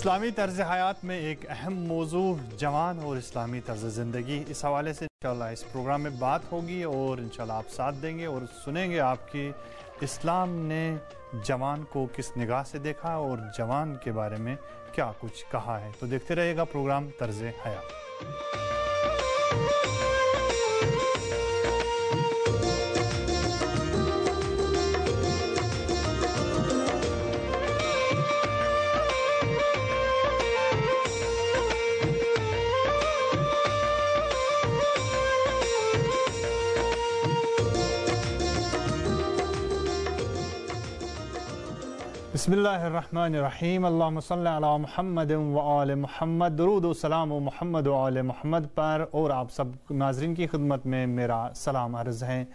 اسلامی طرز حیات میں ایک اہم موضوع جوان اور اسلامی طرز زندگی، اس حوالے سے انشاءاللہ اس پروگرام میں بات ہوگی اور انشاءاللہ آپ ساتھ دیں گے اور سنیں گے آپ کی اسلام نے جوان کو کس نگاہ سے دیکھا اور جوان کے بارے میں کیا کچھ کہا ہے۔ تو دیکھتے رہیے گا پروگرام طرز حیات۔ بسم اللہ الرحمن الرحیم، اللہم صلی علی محمد و آل محمد، درود و سلام و محمد و آل محمد پر اور آپ سب ناظرین کی خدمت میں میرا سلام عرض ہے۔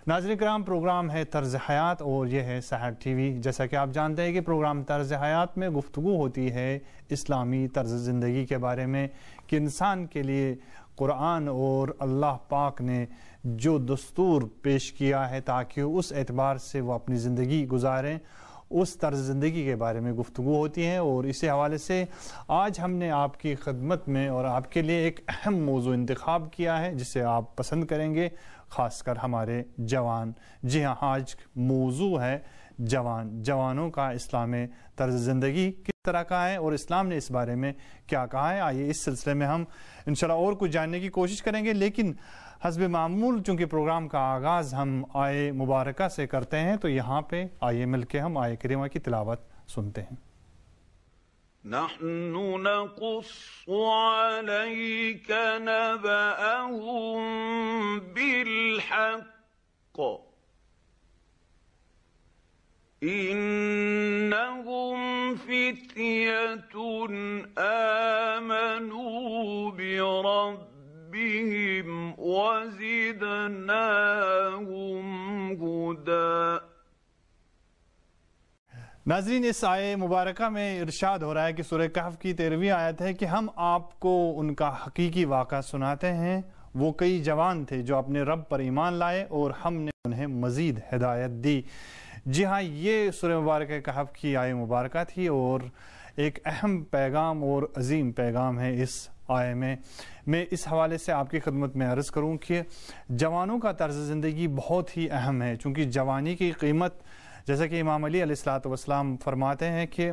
ناظرین کرام، پروگرام ہے طرز حیات اور یہ ہے سحر ٹی وی۔ جیسا کہ آپ جانتے ہیں کہ پروگرام طرز حیات میں گفتگو ہوتی ہے اسلامی طرز زندگی کے بارے میں کہ انسان کے لیے قرآن اور اللہ پاک نے جو دستور پیش کیا ہے تاکہ اس اعتبار سے وہ اپنی زندگی گزاریں، اس طرز زندگی کے بارے میں گفتگو ہوتی ہے۔ اور اسی حوالے سے آج ہم نے آپ کی خدمت میں اور آپ کے لیے ایک اہم موضوع انتخاب کیا ہے جسے آپ پسند کریں گے، خاص کر ہمارے جوان۔ جی ہاں، آج موضوع ہے جوانوں کا اسلام طرز زندگی کس طرح کا ہے اور اسلام نے اس بارے میں کیا کہا ہے۔ آئیے اس سلسلے میں ہم انشاءاللہ اور کچھ جاننے کی کوشش کریں گے، لیکن حسب معمول چونکہ پروگرام کا آغاز ہم آیے مبارکہ سے کرتے ہیں تو یہاں پہ آئیے مل کے ہم آیے کریمہ کی تلاوت سنتے ہیں۔ نحن نقص عليك نبأهم بالحق إنهم فتية آمنوا بربهم وزدناهم هدى۔ ناظرین، اس آیے مبارکہ میں ارشاد ہو رہا ہے کہ سورہ کہف کی 13ویں آیت ہے کہ ہم آپ کو ان کا حقیقی واقعہ سناتے ہیں۔ وہ کئی جوان تھے جو اپنے رب پر ایمان لائے اور ہم نے انہیں مزید ہدایت دی۔ جی ہاں، یہ سورہ مبارکہ کہف کی آیے مبارکہ تھی اور ایک اہم پیغام اور عظیم پیغام ہے اس آیے میں۔ میں اس حوالے سے آپ کی خدمت میں عرض کروں کہ جوانوں کا طرز زندگی بہت ہی اہم ہے، چونکہ جوانی کی قیمت، جیسا کہ امام علی علیہ السلام فرماتے ہیں کہ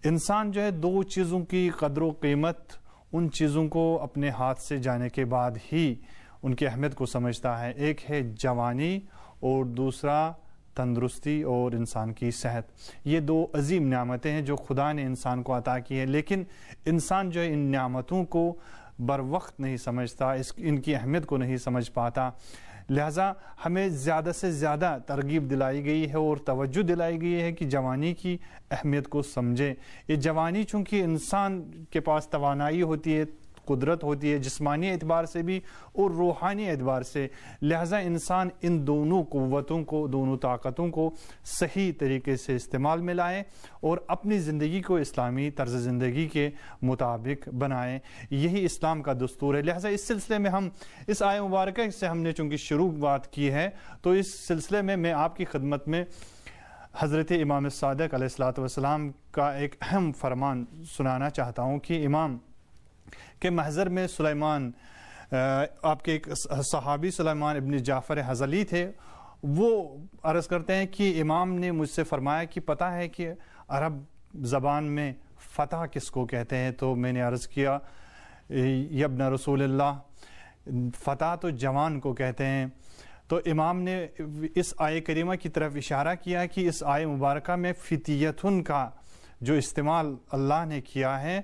انسان جو ہے دو چیزوں کی قدر و قیمت ان چیزوں کو اپنے ہاتھ سے جانے کے بعد ہی ان کی اہمیت کو سمجھتا ہے۔ ایک ہے جوانی اور دوسرا تندرستی اور انسان کی صحت۔ یہ دو عظیم نعمتیں ہیں جو خدا نے انسان کو عطا کی ہے، لیکن انسان جو ہے ان نعمتوں کو بر وقت نہیں سمجھتا، ان کی اہمیت کو نہیں سمجھ پاتا۔ لہٰذا ہمیں زیادہ سے زیادہ ترغیب دلائی گئی ہے اور توجہ دلائی گئی ہے کہ جوانی کی اہمیت کو سمجھیں۔ یہ جوانی چونکہ انسان کے پاس توانائی ہوتی ہے، قدرت ہوتی ہے، جسمانی اعتبار سے بھی اور روحانی اعتبار سے، لہٰذا انسان ان دونوں قوتوں کو، دونوں طاقتوں کو صحیح طریقے سے استعمال میں لائے اور اپنی زندگی کو اسلامی طرز زندگی کے مطابق بنائیں۔ یہی اسلام کا دستور ہے۔ لہٰذا اس سلسلے میں ہم اس آیہ مبارکہ سے ہم نے چونکہ شروع بات کی ہے تو اس سلسلے میں آپ کی خدمت میں حضرت امام صادق علیہ السلام کا ایک اہم فرمان سنانا چاہتا ہوں کہ امام کہ محضر میں سلیمان، آپ کے ایک صحابی سلیمان ابن جعفر حضلی تھے، وہ عرض کرتے ہیں کہ امام نے مجھ سے فرمایا کہ پتہ ہے کہ عرب زبان میں فتح کس کو کہتے ہیں؟ تو میں نے عرض کیا یا ابن رسول اللہ، فتح تو جوان کو کہتے ہیں۔ تو امام نے اس آیہ کریمہ کی طرف اشارہ کیا کہ اس آیہ مبارکہ میں فتیتن کا جو استعمال اللہ نے کیا ہے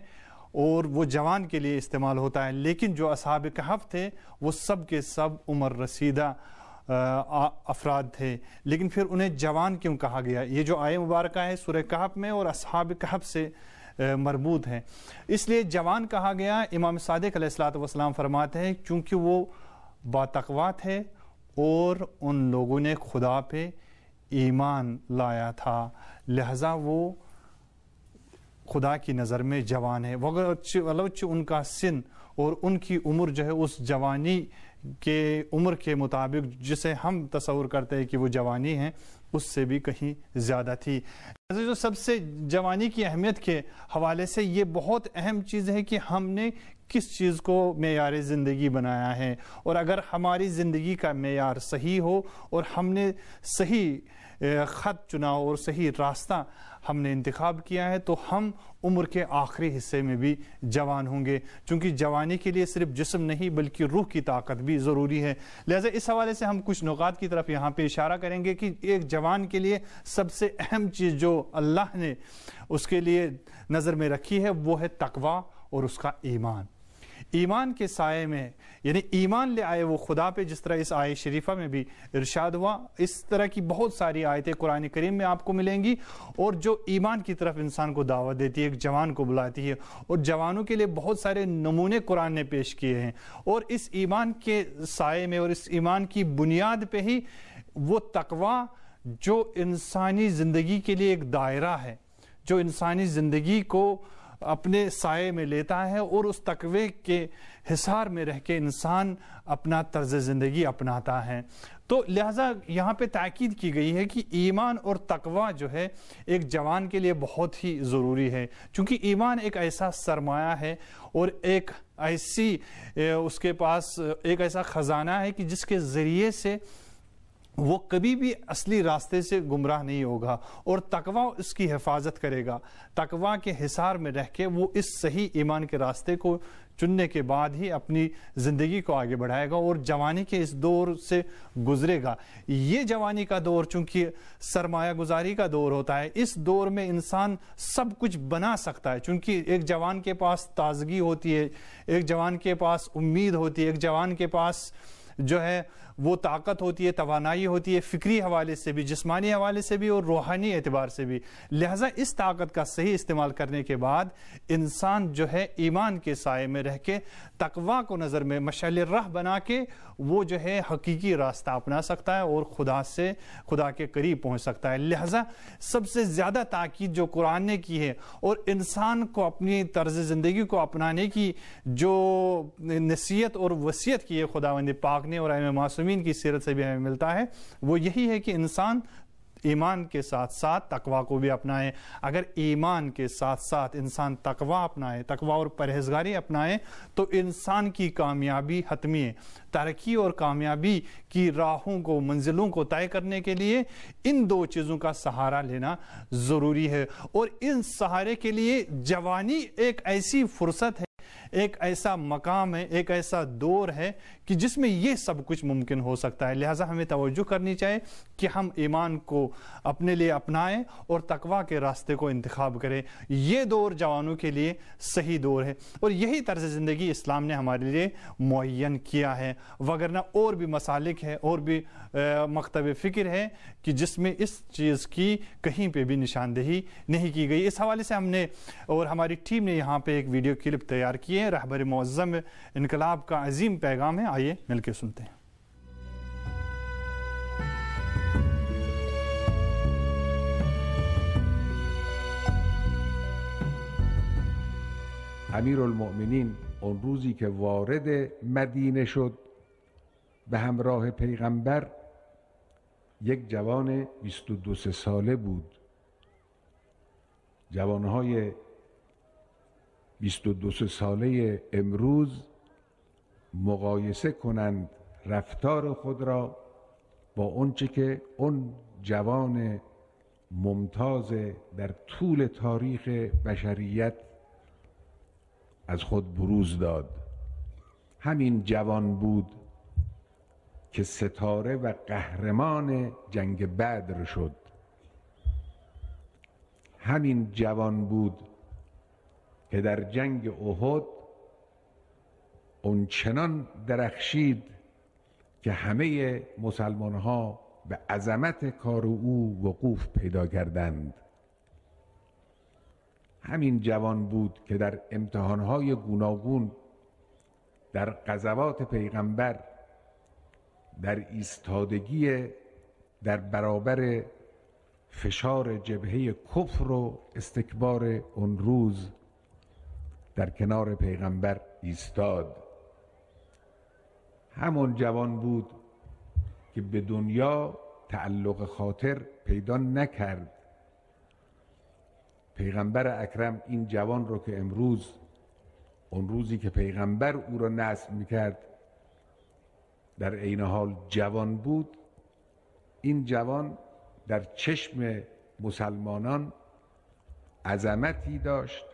اور وہ جوان کے لیے استعمال ہوتا ہے، لیکن جو اصحاب کہف تھے وہ سب کے سب عمر رسیدہ افراد تھے، لیکن پھر انہیں جوان کیوں کہا گیا؟ یہ جو آیہ مبارکہ ہے سورہ کہف میں اور اصحاب کہف سے مربوط ہے، اس لیے جوان کہا گیا۔ امام صادق علیہ السلام فرماتے ہیں چونکہ وہ باتقوا تھے اور ان لوگوں نے خدا پہ ایمان لایا تھا، لہذا وہ خدا کی نظر میں جوان ہے، اگرچہ ان کا سن اور ان کی عمر جو ہے اس جوانی کہ عمر کے مطابق جسے ہم تصور کرتے ہیں کہ وہ جوانی ہے اس سے بھی کہیں زیادہ تھی. جو سب سے جوانی کی اہمیت کے حوالے سے یہ بہت اہم چیز ہے کہ ہم نے کس چیز کو معیار زندگی بنایا ہے, اور اگر ہماری زندگی کا معیار صحیح ہو اور ہم نے صحیح خط چنا اور صحیح راستہ ہم نے انتخاب کیا ہے تو ہم عمر کے آخری حصے میں بھی جوان ہوں گے, چونکہ جوانی کے لیے صرف جسم نہیں بلکہ روح کی طاقت بھی ضروری ہے. لہذا اس حوالے سے ہم کچھ نکات کی طرف یہاں پہ اشارہ کریں گے کہ ایک جوان کے لیے سب سے اہم چیز جو اللہ نے اس کے لیے نظر میں رکھی ہے وہ ہے تقوی اور اس کا ایمان. ایمان کے سائے میں یعنی ایمان لے آئے وہ خدا پہ, جس طرح اس آیت شریفہ میں بھی ارشاد ہوا. اس طرح کی بہت ساری آیتیں قرآن کریم میں آپ کو ملیں گی اور جو ایمان کی طرف انسان کو دعوت دیتی ہے, ایک جوان کو بلاتی ہے, اور جوانوں کے لیے بہت سارے نمونے قرآن نے پیش کیے ہیں. اور اس ایمان کے سائے میں اور اس ایمان کی بنیاد پہ ہی وہ تقوی جو انسانی زندگی کے لیے ایک دائرہ ہے, جو انسانی زندگی کو اپنے سائے میں لیتا ہے, اور اس تقوی کے حصار میں رہ کے انسان اپنا طرز زندگی اپناتا ہے. تو لہٰذا یہاں پہ تاکید کی گئی ہے کہ ایمان اور تقوی جو ہے ایک جوان کے لیے بہت ہی ضروری ہے, چونکہ ایمان ایک ایسا سرمایہ ہے اور ایک ایسی اس کے پاس ایک ایسا خزانہ ہے کہ جس کے ذریعے سے وہ کبھی بھی اصلی راستے سے گمراہ نہیں ہوگا, اور تقوی اس کی حفاظت کرے گا. تقوی کے حصار میں رہ کے وہ اس صحیح ایمان کے راستے کو چننے کے بعد ہی اپنی زندگی کو آگے بڑھائے گا اور جوانی کے اس دور سے گزرے گا. یہ جوانی کا دور چونکہ سرمایہ گزاری کا دور ہوتا ہے, اس دور میں انسان سب کچھ بنا سکتا ہے, چونکہ ایک جوان کے پاس تازگی ہوتی ہے, ایک جوان کے پاس امید ہوتی ہے, ایک جوان کے پاس جو ہے وہ طاقت ہوتی ہے, توانائی ہوتی ہے, فکری حوالے سے بھی, جسمانی حوالے سے بھی اور روحانی اعتبار سے بھی. لہٰذا اس طاقت کا صحیح استعمال کرنے کے بعد انسان جو ہے ایمان کے سائے میں رہ کے تقوی کو نظر میں مشعل راہ بنا کے وہ جو ہے حقیقی راستہ اپنا سکتا ہے اور خدا کے قریب پہنچ سکتا ہے. لہٰذا سب سے زیادہ تاکید جو قرآن نے کی ہے اور انسان کو اپنی طرز زندگی کو اپنانے کی جو نصیحت اور وصیت کی ہے خداوند پاک نے اور ائمہ معصومین کی سیرت سے بھی ہمیں ملتا ہے, وہ یہی ہے کہ انسان ایمان کے ساتھ ساتھ تقوی کو بھی اپنائے. اگر ایمان کے ساتھ ساتھ انسان تقوی اپنائے, تقوی اور پرہیزگاری اپنائے, تو انسان کی کامیابی حتمی ہے. ترقی اور کامیابی کی راہوں کو, منزلوں کو طے کرنے کے لیے ان دو چیزوں کا سہارا لینا ضروری ہے, اور ان سہارے کے لیے جوانی ایک ایسی فرصت ہے, ایک ایسا مقام ہے, ایک ایسا دور ہے کہ جس میں یہ سب کچھ ممکن ہو سکتا ہے. لہٰذا ہمیں توجہ کرنی چاہیے کہ ہم ایمان کو اپنے لیے اپنائیں اور تقوی کے راستے کو انتخاب کریں. یہ دور جوانوں کے لیے صحیح دور ہے, اور یہی طرز زندگی اسلام نے ہمارے لیے معین کیا ہے. وگرنہ اور بھی مسالک ہے, اور بھی مکتب فکر ہے کہ جس میں اس چیز کی کہیں پہ بھی نشاندہی نہیں کی گئی. اس حوالے سے ہم نے اور ہماری ٹیم نے یہاں پہ ایک ویڈیو کلپ تیار کی ہے. رہبر معظم انقلاب کا عظیم پیغام ہے, آئیے مل کے سنتے ہیں. امیر المؤمنین اون روزی که وارد مدینه شد به همراه پیغمبر یک جوان 22 ساله بود. جوانهای 22 ساله امروز مقایسه کنند رفتار خود را با اونچه که اون جوان ممتاز در طول تاریخ بشریت از خود بروز داد. همین جوان بود که ستاره و قهرمان جنگ بدر شد. همین جوان بود که در جنگ احد اونچنان درخشید که همه مسلمان ها به عظمت کار او وقوف پیدا کردند. همین جوان بود که در امتحانهای گوناگون در غزوات پیغمبر در ایستادگی در برابر فشار جبهه کفر و استکبار اون روز در کنار پیغمبر ایستاد. همون جوان بود که به دنیا تعلق خاطر پیدا نکرد. پیغمبر اکرم این جوان رو که امروز، اون روزی که پیغمبر او را نصب میکرد، در عین حال جوان بود، این جوان در چشم مسلمانان عظمتی داشت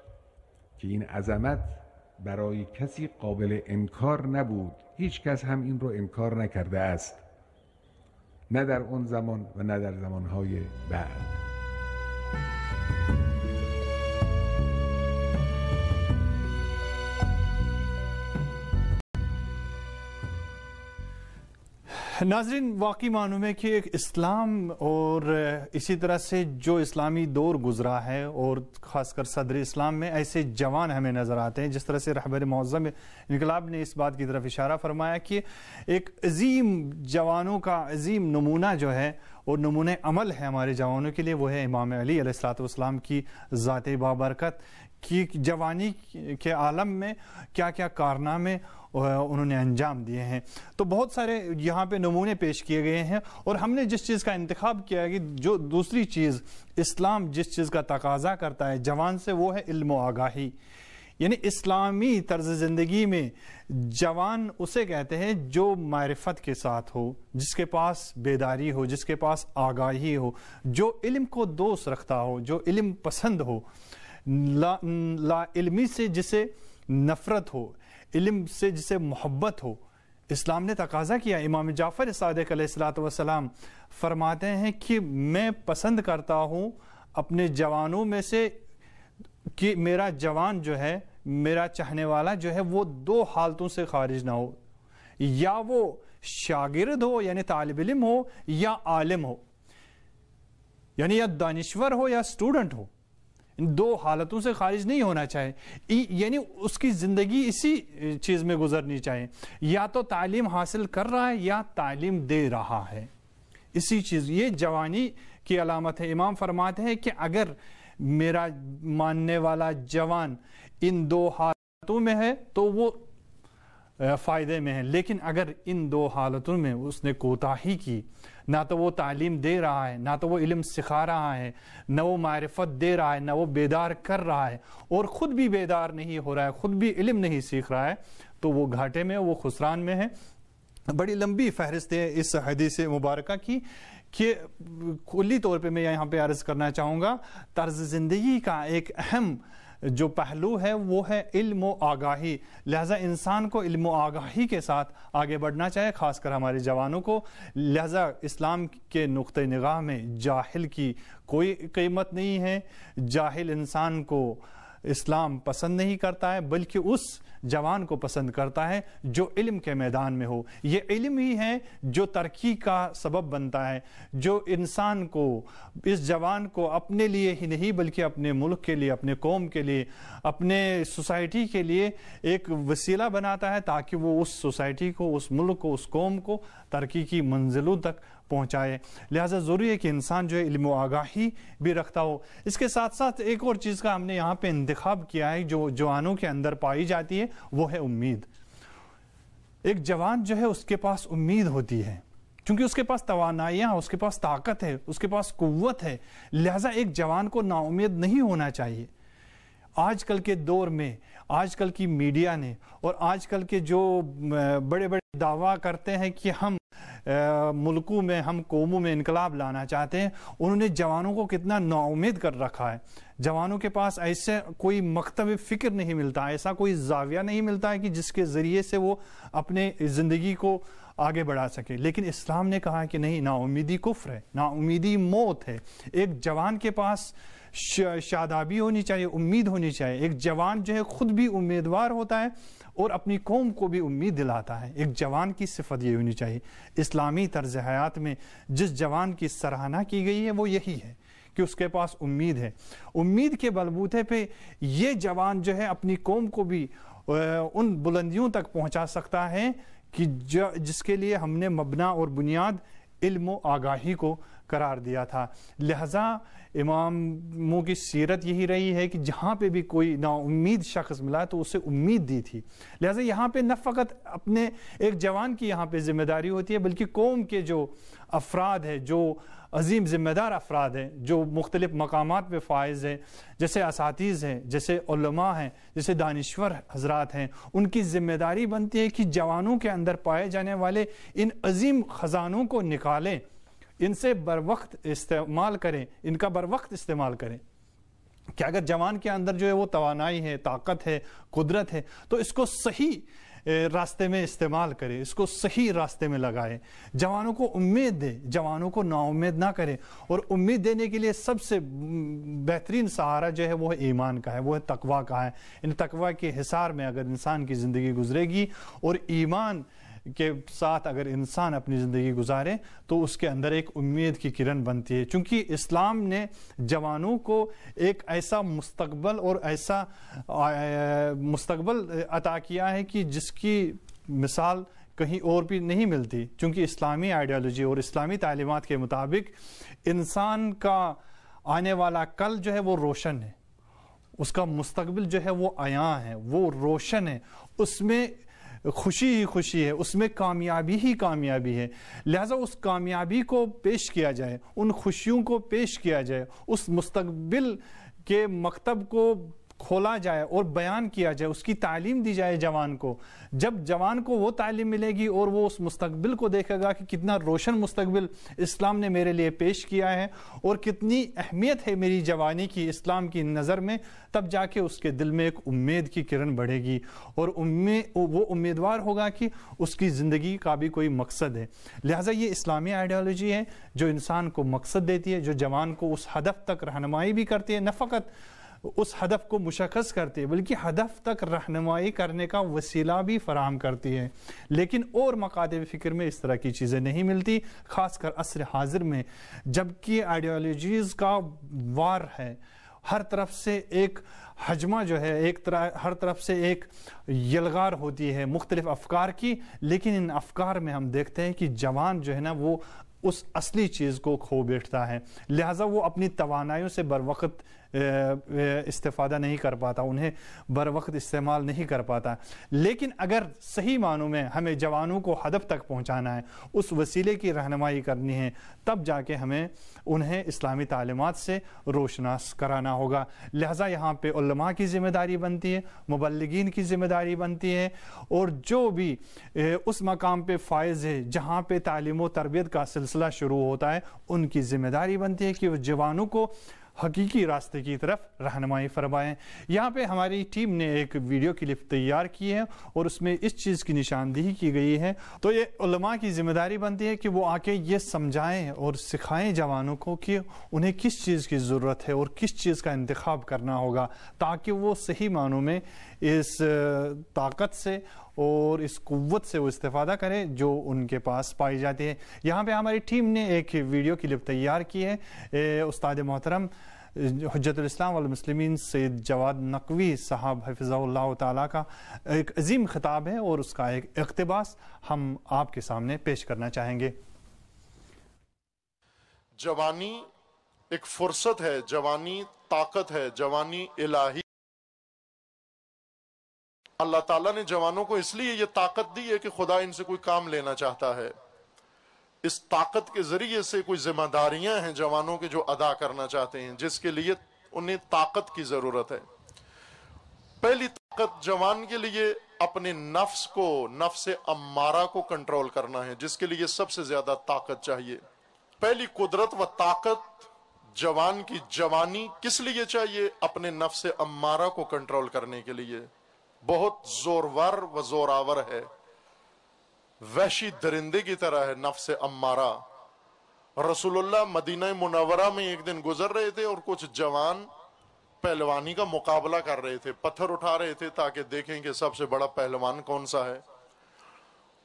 که این عظمت برای کسی قابل انکار نبود. هیچ کس هم این رو انکار نکرده است، نه در اون زمان و نه در زمانهای بعد. ناظرین، واقعی معلوم ہے کہ ایک اسلام اور اسی طرح سے جو اسلامی دور گزرا ہے اور خاص کر صدر اسلام میں ایسے جوان ہمیں نظر آتے ہیں. جس طرح سے رہبر معظم انقلاب نے اس بات کی طرف اشارہ فرمایا کہ ایک عظیم جوانوں کا عظیم نمونہ جو ہے اور نمونہ عمل ہے ہمارے جوانوں کے لیے، وہ ہے امام علی علیہ الصلوۃ والسلام کی ذات بابرکت کی جوانی کے عالم میں کیا کیا کارنامے انہوں نے انجام دیے ہیں. تو بہت سارے یہاں پہ نمونے پیش کیے گئے ہیں، اور ہم نے جس چیز کا انتخاب کیا ہے کہ جو دوسری چیز اسلام جس چیز کا تقاضا کرتا ہے جوان سے، وہ ہے علم و آگاہی. یعنی اسلامی طرز زندگی میں جوان اسے کہتے ہیں جو معرفت کے ساتھ ہو، جس کے پاس بیداری ہو، جس کے پاس آگاہی ہو، جو علم کو دوست رکھتا ہو، جو علم پسند ہو، لا علمی سے جسے نفرت ہو، علم سے جسے محبت ہو. اسلام نے تقاضا کیا. امام جعفر صادق علیہ الصلوۃ والسلام فرماتے ہیں کہ میں پسند کرتا ہوں اپنے جوانوں میں سے کہ میرا جوان جو ہے، میرا چاہنے والا جو ہے، وہ دو حالتوں سے خارج نہ ہو، یا وہ شاگرد ہو یعنی طالب علم ہو، یا عالم ہو، یعنی یا دانشور ہو یا اسٹوڈنٹ ہو. ان دو حالتوں سے خارج نہیں ہونا چاہے. یعنی اس کی زندگی اسی چیز میں گزرنی چاہیے، یا تو تعلیم حاصل کر رہا ہے یا تعلیم دے رہا ہے. اسی چیز، یہ جوانی کی علامت ہے. امام فرماتے ہیں کہ اگر میرا ماننے والا جوان ان دو حالتوں میں ہے تو وہ فائدے میں ہے، لیکن اگر ان دو حالتوں میں اس نے کوتاہی کی، نہ تو وہ تعلیم دے رہا ہے، نہ تو وہ علم سکھا رہا ہے، نہ وہ معرفت دے رہا ہے، نہ وہ بیدار کر رہا ہے، اور خود بھی بیدار نہیں ہو رہا ہے، خود بھی علم نہیں سیکھ رہا ہے، تو وہ گھاٹے میں، وہ خسران میں ہے. بڑی لمبی فہرست ہے اس حدیث مبارکہ کی کہ کلی طور پہ میں یہاں پہ عرض کرنا چاہوں گا، طرز زندگی کا ایک اہم جو پہلو ہے وہ ہے علم و آگاہی. لہذا انسان کو علم و آگاہی کے ساتھ آگے بڑھنا چاہے، خاص کر ہمارے جوانوں کو. لہذا اسلام کے نقطہ نگاہ میں جاہل کی کوئی قیمت نہیں ہے. جاہل انسان کو اسلام پسند نہیں کرتا ہے، بلکہ اس جوان کو پسند کرتا ہے جو علم کے میدان میں ہو. یہ علم ہی ہے جو ترقی کا سبب بنتا ہے، جو انسان کو، اس جوان کو اپنے لیے ہی نہیں بلکہ اپنے ملک کے لیے، اپنے قوم کے لیے، اپنے سوسائٹی کے لیے ایک وسیلہ بناتا ہے، تاکہ وہ اس سوسائٹی کو، اس ملک کو، اس قوم کو ترقی کی منزلوں تک پہنچائے. لہٰذا ضروری ہے کہ انسان جو ہے علم و آگاہی بھی رکھتا ہو. اس کے ساتھ ساتھ ایک اور چیز کا ہم نے یہاں پہ انتخاب کیا ہے جو جوانوں کے اندر پائی جاتی ہے، وہ ہے امید. ایک جوان جو ہے اس کے پاس امید ہوتی ہے، کیونکہ اس کے پاس توانائیاں، اس کے پاس طاقت ہے، اس کے پاس قوت ہے. لہٰذا ایک جوان کو نا امید نہیں ہونا چاہیے. آج کل کے دور میں، آج کل کی میڈیا نے، اور آج کل کے جو بڑے بڑے دعویٰ کرتے ہیں کہ ہم ملکوں میں، ہم قوموں میں انقلاب لانا چاہتے ہیں، انہوں نے جوانوں کو کتنا نا امید کر رکھا ہے. جوانوں کے پاس ایسے کوئی مکتب فکر نہیں ملتا، ایسا کوئی زاویہ نہیں ملتا ہے کہ جس کے ذریعے سے وہ اپنے زندگی کو آگے بڑھا سکے. لیکن اسلام نے کہا کہ نہیں، نا امیدی کفر ہے، نا امیدی موت ہے. ایک جوان کے پاس شادابی ہونی چاہیے، امید ہونی چاہیے. ایک جوان جو ہے خود بھی امیدوار ہوتا ہے اور اپنی قوم کو بھی امید دلاتا ہے. ایک جوان کی صفت یہ ہونی چاہیے. اسلامی طرز حیات میں جس جوان کی سراہنا کی گئی ہے وہ یہی ہے کہ اس کے پاس امید ہے. امید کے بلبوتے پہ یہ جوان جو ہے اپنی قوم کو بھی ان بلندیوں تک پہنچا سکتا ہے کہ جس کے لیے ہم نے مبنا اور بنیاد علم و آگاہی کو قرار دیا تھا۔ لہٰذا اماموں کی سیرت یہی رہی ہے کہ جہاں پہ بھی کوئی نا امید شخص ملا تو اسے امید دی تھی۔ لہٰذا یہاں پہ نہ فقط اپنے ایک جوان کی یہاں پہ ذمہ داری ہوتی ہے، بلکہ قوم کے جو افراد ہیں، جو عظیم ذمہ دار افراد ہیں، جو مختلف مقامات پہ فائز ہیں، جیسے اساتذ ہیں، جیسے علماء ہیں، جیسے دانشور حضرات ہیں، ان کی ذمہ داری بنتی ہے کہ جوانوں کے اندر پائے جانے والے ان عظیم خزانوں کو نکالیں، ان سے بر وقت استعمال کریں، ان کا بر وقت استعمال کریں کہ اگر جوان کے اندر جو ہے وہ توانائی ہے، طاقت ہے، قدرت ہے، تو اس کو صحیح راستے میں استعمال کرے، اس کو صحیح راستے میں لگائے، جوانوں کو امید دے، جوانوں کو نا امید نہ کرے۔ اور امید دینے کے لیے سب سے بہترین سہارا جو ہے وہ ایمان کا ہے، وہ ہے تقویٰ کا ہے۔ ان تقویٰ کے حصار میں اگر انسان کی زندگی گزرے گی اور ایمان کے ساتھ اگر انسان اپنی زندگی گزارے تو اس کے اندر ایک امید کی کرن بنتی ہے، چونکہ اسلام نے جوانوں کو ایک ایسا مستقبل اور ایسا مستقبل عطا کیا ہے کہ جس کی مثال کہیں اور بھی نہیں ملتی، چونکہ اسلامی آئیڈیالوجی اور اسلامی تعلیمات کے مطابق انسان کا آنے والا کل جو ہے وہ روشن ہے، اس کا مستقبل جو ہے وہ عیاں ہے، وہ روشن ہے، اس میں خوشی ہی خوشی ہے، اس میں کامیابی ہی کامیابی ہے۔ لہٰذا اس کامیابی کو پیش کیا جائے، ان خوشیوں کو پیش کیا جائے، اس مستقبل کے مکتب کو کھولا جائے اور بیان کیا جائے، اس کی تعلیم دی جائے جوان کو۔ جب جوان کو وہ تعلیم ملے گی اور وہ اس مستقبل کو دیکھے گا کہ کتنا روشن مستقبل اسلام نے میرے لیے پیش کیا ہے اور کتنی اہمیت ہے میری جوانی کی اسلام کی نظر میں، تب جا کے اس کے دل میں ایک امید کی کرن بڑھے گی اور وہ امیدوار ہوگا کہ اس کی زندگی کا بھی کوئی مقصد ہے۔ لہٰذا یہ اسلامی آئیڈیالوجی ہے جو انسان کو مقصد دیتی ہے، جو جوان کو اس ہدف تک رہنمائی بھی کرتی ہے، نہ فقط اس ہدف کو مشخص کرتی ہے بلکہ ہدف تک رہنمائی کرنے کا وسیلہ بھی فراہم کرتی ہے۔ لیکن اور مکاتب فکر میں اس طرح کی چیزیں نہیں ملتی، خاص کر عصر حاضر میں، جبکہ آئیڈیالوجیز کا وار ہے، ہر طرف سے ایک ہجمہ جو ہے، ہر طرف سے ایک یلغار ہوتی ہے مختلف افکار کی، لیکن ان افکار میں ہم دیکھتے ہیں کہ جوان جو ہے نا وہ اس اصلی چیز کو کھو بیٹھتا ہے، لہٰذا وہ اپنی توانائیوں سے بر وقت استفادہ نہیں کر پاتا، انہیں بر وقت استعمال نہیں کر پاتا۔ لیکن اگر صحیح معنوں میں ہمیں جوانوں کو ہدف تک پہنچانا ہے، اس وسیلے کی رہنمائی کرنی ہے، تب جا کے ہمیں انہیں اسلامی تعلیمات سے روشناس کرانا ہوگا۔ لہٰذا یہاں پہ علماء کی ذمہ داری بنتی ہے، مبلغین کی ذمہ داری بنتی ہے، اور جو بھی اس مقام پہ فائز ہے جہاں پہ تعلیم و تربیت کا سلسلہ شروع ہوتا ہے، ان کی ذمہ داری بنتی ہے کہ وہ جوانوں کو حقیقی راستے کی طرف رہنمائی فرمائیں۔ یہاں پہ ہماری ٹیم نے ایک ویڈیو کلپ تیار کی ہے اور اس میں اس چیز کی نشاندہی کی گئی ہے، تو یہ علماء کی ذمہ داری بنتی ہے کہ وہ آ کے یہ سمجھائیں اور سکھائیں جوانوں کو کہ انہیں کس چیز کی ضرورت ہے اور کس چیز کا انتخاب کرنا ہوگا، تاکہ وہ صحیح معنوں میں اس طاقت سے اور اس قوت سے وہ استفادہ کریں جو ان کے پاس پائی جاتی ہے۔ یہاں پہ ہماری ٹیم نے ایک ویڈیو کلپ تیار کی ہے، استاد محترم حجت الاسلام والمسلمین سید جواد نقوی صاحب حفظہ اللہ تعالیٰ کا ایک عظیم خطاب ہے اور اس کا ایک اقتباس ہم آپ کے سامنے پیش کرنا چاہیں گے۔ جوانی ایک فرصت ہے، جوانی طاقت ہے، جوانی الہی۔ اللہ تعالیٰ نے جوانوں کو اس لیے یہ طاقت دی ہے کہ خدا ان سے کوئی کام لینا چاہتا ہے۔ اس طاقت کے ذریعے سے کوئی ذمہ داریاں ہیں جوانوں کے جو ادا کرنا چاہتے ہیں، جس کے لیے انہیں طاقت کی ضرورت ہے۔ پہلی طاقت جوان کے لیے اپنے نفس کو، نفس امارہ کو کنٹرول کرنا ہے، جس کے لیے سب سے زیادہ طاقت چاہیے۔ پہلی قدرت و طاقت جوان کی جوانی کس لیے چاہیے؟ اپنے نفس امارہ کو کنٹرول کرنے کے لیے۔ بہت زورور و زوراور ہے، وحشی درندے کی طرح ہے نفس امارہ۔ رسول اللہ مدینہ منورہ میں ایک دن گزر رہے تھے اور کچھ جوان پہلوانی کا مقابلہ کر رہے تھے، پتھر اٹھا رہے تھے تاکہ دیکھیں کہ سب سے بڑا پہلوان کون سا ہے۔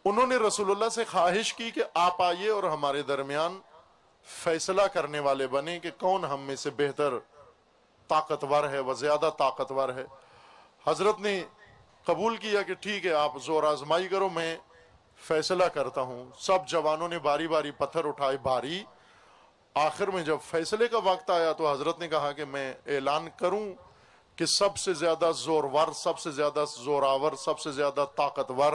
انہوں نے رسول اللہ سے خواہش کی کہ آپ آئیے اور ہمارے درمیان فیصلہ کرنے والے بنے کہ کون ہم میں سے بہتر طاقتور ہے و زیادہ طاقتور ہے۔ حضرت نے قبول کیا کہ ٹھیک ہے، آپ زور آزمائی کرو، میں فیصلہ کرتا ہوں۔ سب جوانوں نے باری باری پتھر اٹھائے بھاری، آخر میں جب فیصلے کا وقت آیا تو حضرت نے کہا کہ میں اعلان کروں کہ سب سے زیادہ زورور، سب سے زیادہ زوراور، سب سے زیادہ طاقتور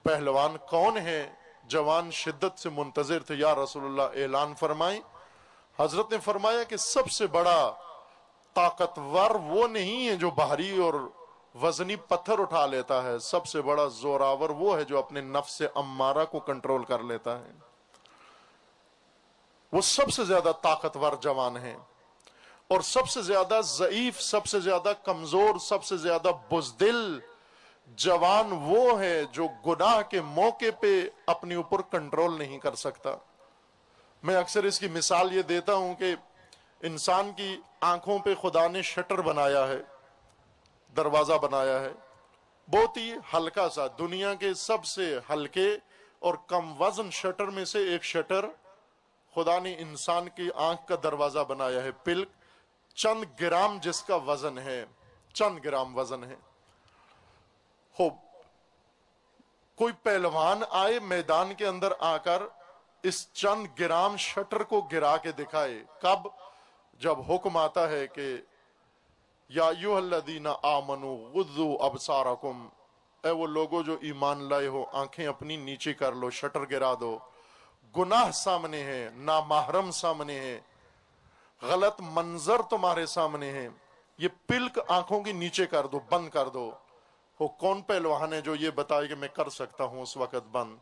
پہلوان کون ہے؟ جوان شدت سے منتظر تھے، یا رسول اللہ اعلان فرمائیں۔ حضرت نے فرمایا کہ سب سے بڑا طاقتور وہ نہیں ہے جو بھاری اور وزنی پتھر اٹھا لیتا ہے، سب سے بڑا زوراور وہ ہے جو اپنے نفس امارہ کو کنٹرول کر لیتا ہے۔ وہ سب سے زیادہ طاقتور جوان ہیں، اور سب سے زیادہ ضعیف، سب سے زیادہ کمزور، سب سے زیادہ بزدل جوان وہ ہے جو گناہ کے موقع پہ اپنے اوپر کنٹرول نہیں کر سکتا۔ میں اکثر اس کی مثال یہ دیتا ہوں کہ انسان کی آنکھوں پہ خدا نے شٹر بنایا ہے، دروازہ بنایا ہے، بہت ہی ہلکا سا، دنیا کے سب سے ہلکے اور کم وزن شٹر میں سے ایک شٹر خدا نے انسان کی آنکھ کا دروازہ بنایا ہے، پلک، چند گرام جس کا وزن ہے، چند گرام وزن ہے۔ کوئی پہلوان آئے میدان کے اندر آ کر اس چند گرام شٹر کو گرا کے دکھائے، کب؟ جب حکم آتا ہے کہ یا ایھا الذین آمنوا غضوا ابصارکم، اے وہ لوگوں جو ایمان لائے ہو آنکھیں اپنی نیچے کر لو، شٹر گرا دو، گناہ سامنے ہے، نامحرم سامنے ہے، غلط منظر تمہارے سامنے ہے، یہ پلک آنکھوں کی نیچے کر دو، بند کر دو۔ وہ کون پہلوان ہے جو یہ بتائے کہ میں کر سکتا ہوں اس وقت بند؟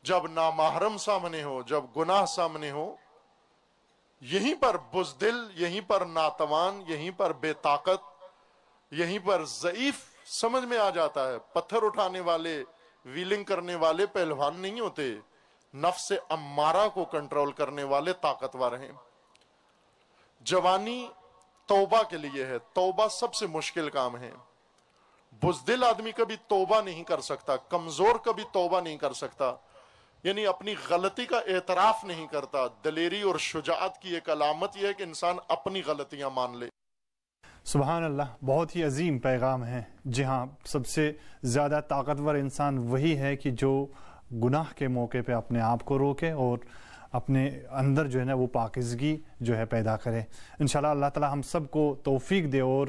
جب نامحرم سامنے ہو، جب گناہ سامنے ہو، یہیں پر بزدل، یہیں پر ناتوان، یہیں پر بے طاقت، یہیں پر ضعیف سمجھ میں آ جاتا ہے۔ پتھر اٹھانے والے، ویلنگ کرنے والے پہلوان نہیں ہوتے، نفس امارہ کو کنٹرول کرنے والے طاقتور ہیں۔ جوانی توبہ کے لیے ہے، توبہ سب سے مشکل کام ہے۔ بزدل آدمی کبھی توبہ نہیں کر سکتا، کمزور کبھی توبہ نہیں کر سکتا، یعنی اپنی غلطی کا اعتراف نہیں کرتا۔ دلیری اور شجاعت کی ایک علامت یہ ہے کہ انسان اپنی غلطیاں مان لے۔ سبحان اللہ، بہت ہی عظیم پیغام ہے۔ جی ہاں، سب سے زیادہ طاقتور انسان وہی ہے کہ جو گناہ کے موقع پہ اپنے آپ کو روکے اور اپنے اندر جو ہے نا وہ پاکیزگی جو ہے پیدا کرے۔ انشاءاللہ اللہ تعالی ہم سب کو توفیق دے، اور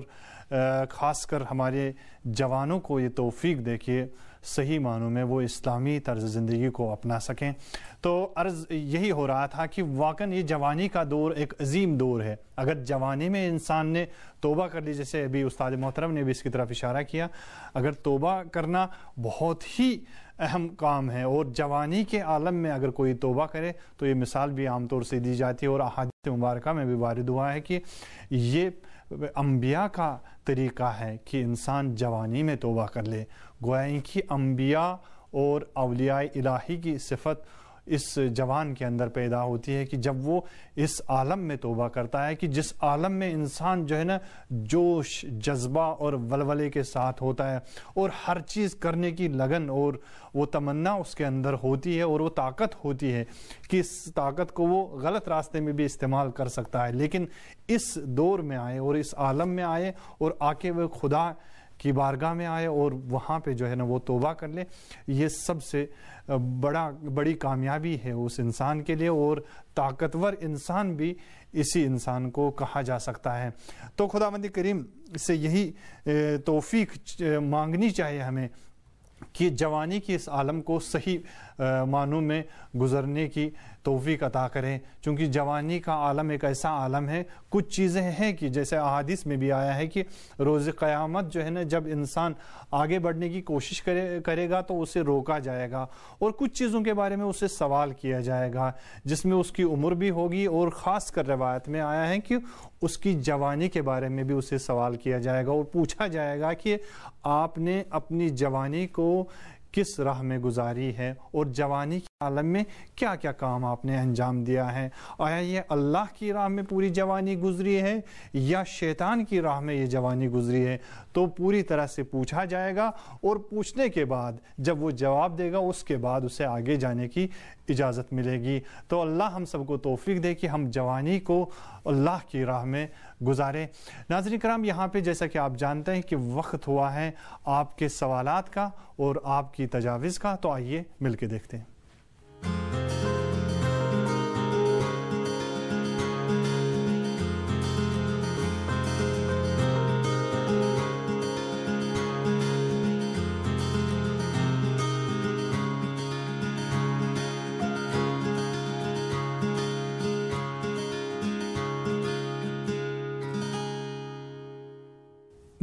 خاص کر ہمارے جوانوں کو یہ توفیق دے کہ صحیح معنوں میں وہ اسلامی طرز زندگی کو اپنا سکیں۔ تو عرض یہی ہو رہا تھا کہ واقعاً یہ جوانی کا دور ایک عظیم دور ہے۔ اگر جوانی میں انسان نے توبہ کر لی، جیسے ابھی استاد محترم نے بھی اس کی طرف اشارہ کیا، اگر توبہ کرنا بہت ہی اہم کام ہے، اور جوانی کے عالم میں اگر کوئی توبہ کرے تو یہ مثال بھی عام طور سے دی جاتی ہے، اور احادیث مبارکہ میں بھی وارد ہوا ہے کہ یہ انبیاء کا طریقہ ہے کہ انسان جوانی میں توبہ کر لے۔ گویا کہ انبیاء اور اولیاء الہی کی صفت اس جوان کے اندر پیدا ہوتی ہے کہ جب وہ اس عالم میں توبہ کرتا ہے، کہ جس عالم میں انسان جو ہے نا جوش، جذبہ اور ولولے کے ساتھ ہوتا ہے، اور ہر چیز کرنے کی لگن اور وہ تمنا اس کے اندر ہوتی ہے، اور وہ طاقت ہوتی ہے کہ اس طاقت کو وہ غلط راستے میں بھی استعمال کر سکتا ہے۔ لیکن اس دور میں آئے اور اس عالم میں آئے اور آ کے وہ خدا کی بارگاہ میں آئے اور وہاں پہ جو ہے نا وہ توبہ کر لے، یہ سب سے بڑی کامیابی ہے اس انسان کے لیے، اور طاقتور انسان بھی اسی انسان کو کہا جا سکتا ہے۔ تو خداوند کریم سے یہی توفیق مانگنی چاہیے ہمیں کہ جوانی کی اس عالم کو صحیح معنوں میں گزرنے کی توفیق عطا کریں، چونکہ جوانی کا عالم ایک ایسا عالم ہے، کچھ چیزیں ہیں کہ جیسے احادیث میں بھی آیا ہے کہ روز قیامت جو ہے نا جب انسان آگے بڑھنے کی کوشش کرے گا تو اسے روکا جائے گا، اور کچھ چیزوں کے بارے میں اسے سوال کیا جائے گا جس میں اس کی عمر بھی ہوگی، اور خاص کر روایت میں آیا ہے کہ اس کی جوانی کے بارے میں بھی اسے سوال کیا جائے گا، اور پوچھا جائے گا کہ آپ نے اپنی جوانی کو کس راہ میں گزاری ہے، اور جوانی کے عالم میں کیا کیا کام آپ نے انجام دیا ہے۔ آیا یہ اللہ کی راہ میں پوری جوانی گزری ہے یا شیطان کی راہ میں یہ جوانی گزری ہے؟ تو پوری طرح سے پوچھا جائے گا، اور پوچھنے کے بعد جب وہ جواب دے گا اس کے بعد اسے آگے جانے کی اجازت ملے گی۔ تو اللہ ہم سب کو توفیق دے کہ ہم جوانی کو اللہ کی راہ میں گزاریں۔ ناظرین کرام، یہاں پہ جیسا کہ آپ جانتے ہیں کہ وقت ہوا ہے آپ کے سوالات کا اور آپ کی تجاویز کا، تو آئیے مل کے دیکھتے ہیں۔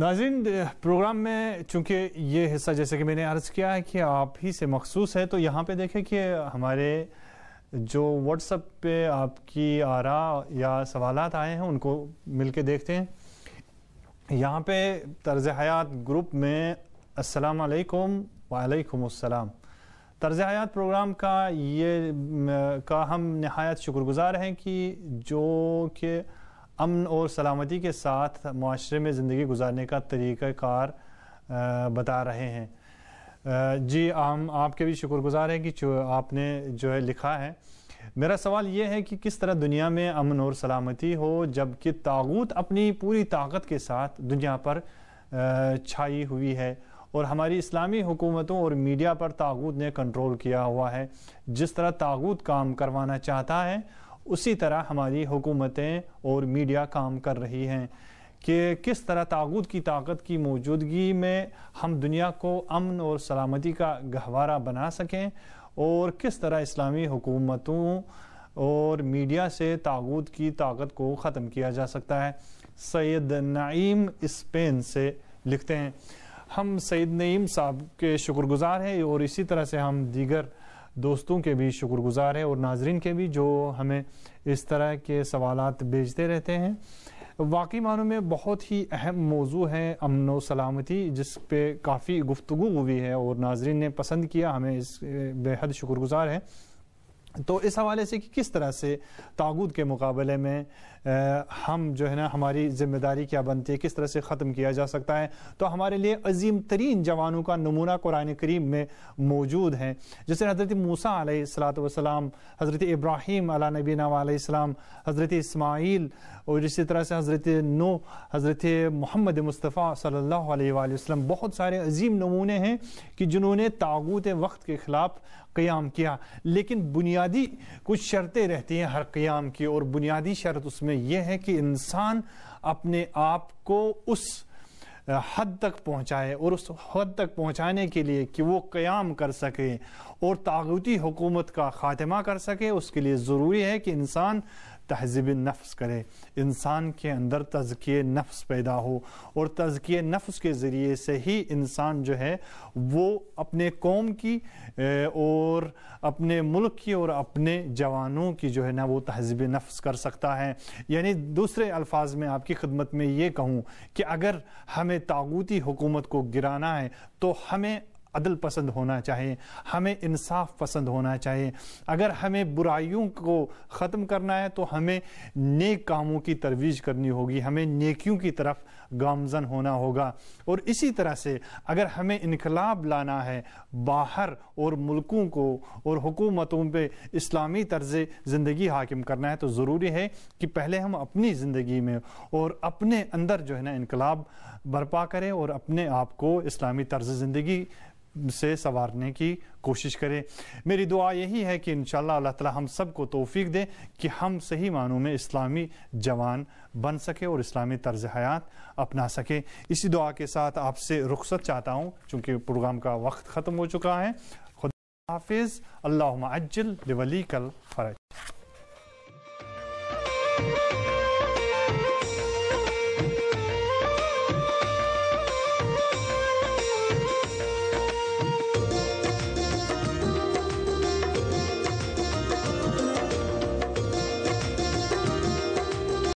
ناظرین پروگرام میں چونکہ یہ حصہ جیسے کہ میں نے عرض کیا ہے کہ آپ ہی سے مخصوص ہے، تو یہاں پہ دیکھیں کہ ہمارے جو واٹس ایپ پہ آپ کی آراء یا سوالات آئے ہیں ان کو مل کے دیکھتے ہیں۔ یہاں پہ طرز حیات گروپ میں السلام علیکم وعلیکم السلام، طرز حیات پروگرام کا ہم نہایت شکر گزار ہیں کہ جو کہ امن اور سلامتی کے ساتھ معاشرے میں زندگی گزارنے کا طریقہ کار بتا رہے ہیں۔ جی ہم آپ کے بھی شکر گزار ہیں کہ جو آپ نے جو ہے لکھا ہے۔ میرا سوال یہ ہے کہ کس طرح دنیا میں امن اور سلامتی ہو جبکہ طاغوت اپنی پوری طاقت کے ساتھ دنیا پر چھائی ہوئی ہے اور ہماری اسلامی حکومتوں اور میڈیا پر طاغوت نے کنٹرول کیا ہوا ہے۔ جس طرح طاغوت کام کروانا چاہتا ہے اسی طرح ہماری حکومتیں اور میڈیا کام کر رہی ہیں کہ کس طرح طاغوت کی طاقت کی موجودگی میں ہم دنیا کو امن اور سلامتی کا گہوارہ بنا سکیں اور کس طرح اسلامی حکومتوں اور میڈیا سے طاغوت کی طاقت کو ختم کیا جا سکتا ہے۔ سید نعیم اسپین سے لکھتے ہیں۔ ہم سید نعیم صاحب کے شکر گزار ہیں اور اسی طرح سے ہم دیگر دوستوں کے بھی شکر گزار ہیں اور ناظرین کے بھی جو ہمیں اس طرح کے سوالات بھیجتے رہتے ہیں۔ واقعی معنوں میں بہت ہی اہم موضوع ہے امن و سلامتی، جس پہ کافی گفتگو ہوئی ہے اور ناظرین نے پسند کیا، ہمیں اس بے حد شکر گزار ہیں۔ تو اس حوالے سے کہ کس طرح سے طاغوت کے مقابلے میں ہم جو ہے نا ہماری ذمہ داری کیا بنتی ہے، کس طرح سے ختم کیا جا سکتا ہے، تو ہمارے لیے عظیم ترین جوانوں کا نمونہ قرآن کریم میں موجود ہے، جیسے حضرت موسیٰ علیہ السلام، حضرت ابراہیم علیہ نبینا علیہ السلام، حضرت اسماعیل، اور اسی طرح سے حضرت نوح، حضرت محمد مصطفیٰ صلی اللہ علیہ وآلہ وسلم۔ بہت سارے عظیم نمونے ہیں کہ جنہوں نے طاغوت وقت کے خلاف قیام کیا، لیکن بنیادی کچھ شرطیں رہتی ہیں ہر قیام کی، اور بنیادی شرط اس میں یہ ہے کہ انسان اپنے آپ کو اس حد تک پہنچائے، اور اس حد تک پہنچانے کے لیے کہ وہ قیام کر سکے اور طاغوتی حکومت کا خاتمہ کر سکے، اس کے لیے ضروری ہے کہ انسان تہذیب نفس کرے، انسان کے اندر تزکیہ نفس پیدا ہو، اور تزکیہ نفس کے ذریعے سے ہی انسان جو ہے وہ اپنے قوم کی اور اپنے ملک کی اور اپنے جوانوں کی جو ہے نا وہ تہذیب نفس کر سکتا ہے۔ یعنی دوسرے الفاظ میں آپ کی خدمت میں یہ کہوں کہ اگر ہمیں طاغوتی حکومت کو گرانا ہے تو ہمیں عدل پسند ہونا چاہیے، ہمیں انصاف پسند ہونا چاہیے۔ اگر ہمیں برائیوں کو ختم کرنا ہے تو ہمیں نیک کاموں کی ترویج کرنی ہوگی، ہمیں نیکیوں کی طرف گامزن ہونا ہوگا۔ اور اسی طرح سے اگر ہمیں انقلاب لانا ہے باہر اور ملکوں کو اور حکومتوں پہ اسلامی طرز زندگی حاکم کرنا ہے تو ضروری ہے کہ پہلے ہم اپنی زندگی میں اور اپنے اندر جو ہے نا انقلاب برپا کریں اور اپنے آپ کو اسلامی طرز زندگی سے سنوارنے کی کوشش کرے۔ میری دعا یہی ہے کہ انشاءاللہ اللہ تعالی ہم سب کو توفیق دے کہ ہم صحیح معنوں میں اسلامی جوان بن سکے اور اسلامی طرز حیات اپنا سکے۔ اسی دعا کے ساتھ آپ سے رخصت چاہتا ہوں چونکہ پروگرام کا وقت ختم ہو چکا ہے۔ خدا حافظ۔ اللہم عجل لولیک الفرج۔